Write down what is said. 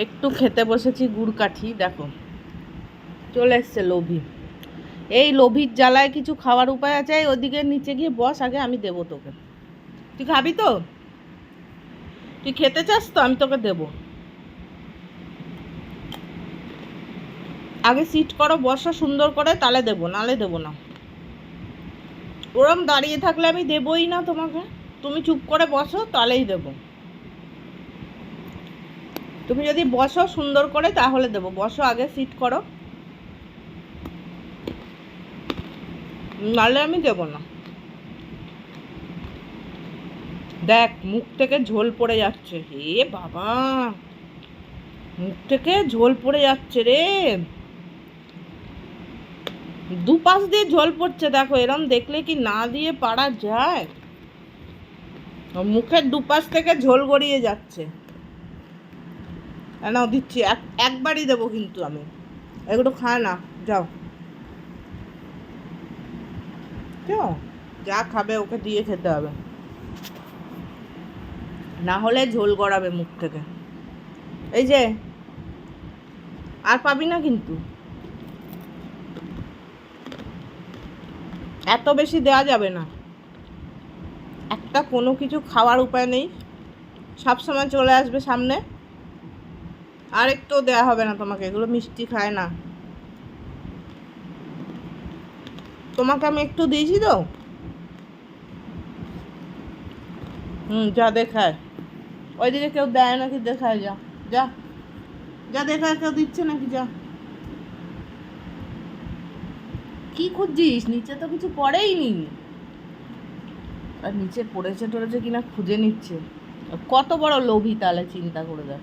একটু খেতে বসেছি গুড় কাঠি, দেখো চলে এসছে লোভী। এই লোভীর জ্বালায় কিছু খাওয়ার উপায় আছে? ওদিকে নিচে গিয়ে বস, আগে আমি দেবো তোকে। তুই খাবি তো? তুই খেতে চাস তো? আমি তোকে দেবো। আগে সিট করো, বসো সুন্দর করে, তাহলে দেবো, নালে দেবো না। ওরম দাঁড়িয়ে থাকলে আমি দেবই না তোমাকে। তুমি চুপ করে বসো, তাহলেই দেবো। তুমি যদি বসো সুন্দর করে তাহলে দেবো। বসো, আগে সিট করো, নাহলে আমি দেবো না। দেখ মুখ থেকে ঝোল পড়ে যাচ্ছে। হে বাবা, মুখ থেকে ঝোল পড়ে যাচ্ছে রে। দুপাশ দিয়ে ঝোল পড়ছে, দেখো এরম দেখলে কি না দিয়ে পারা যায়? মুখের দুপাশ থেকে ঝোল গড়িয়ে যাচ্ছে। না দিচ্ছি, একবারই দেবো কিন্তু আমি। এগুলো খায় না, যাও যাও, যা খাবে ওকে দিয়ে খেতে হবে, না হলে ঝোল গড়াবে মুখ থেকে। এই যে, আর পাবি না কিন্তু। এত বেশি দেওয়া যাবে না। একটা কোনো কিছু খাওয়ার উপায় নেই, সবসময় চলে আসবে সামনে। আর একটু দেওয়া হবে না তোমাকে, এগুলো মিষ্টি খায় না। তোমাকে আমি একটু দিয়েছি তো। যা দেখায়, ওইদিকে কেউ দেয় নাকি দেখায়, যা যা যা দেখায়, কেউ দিচ্ছে নাকি, যা। কি খুঁজছিস? নিচে তো কিছু পড়েই নি। আর নিচে পড়েছে টড়েছে কিনা খুঁজে নিচ্ছে। কত বড় লোভী তাহলে চিন্তা করে দেখ।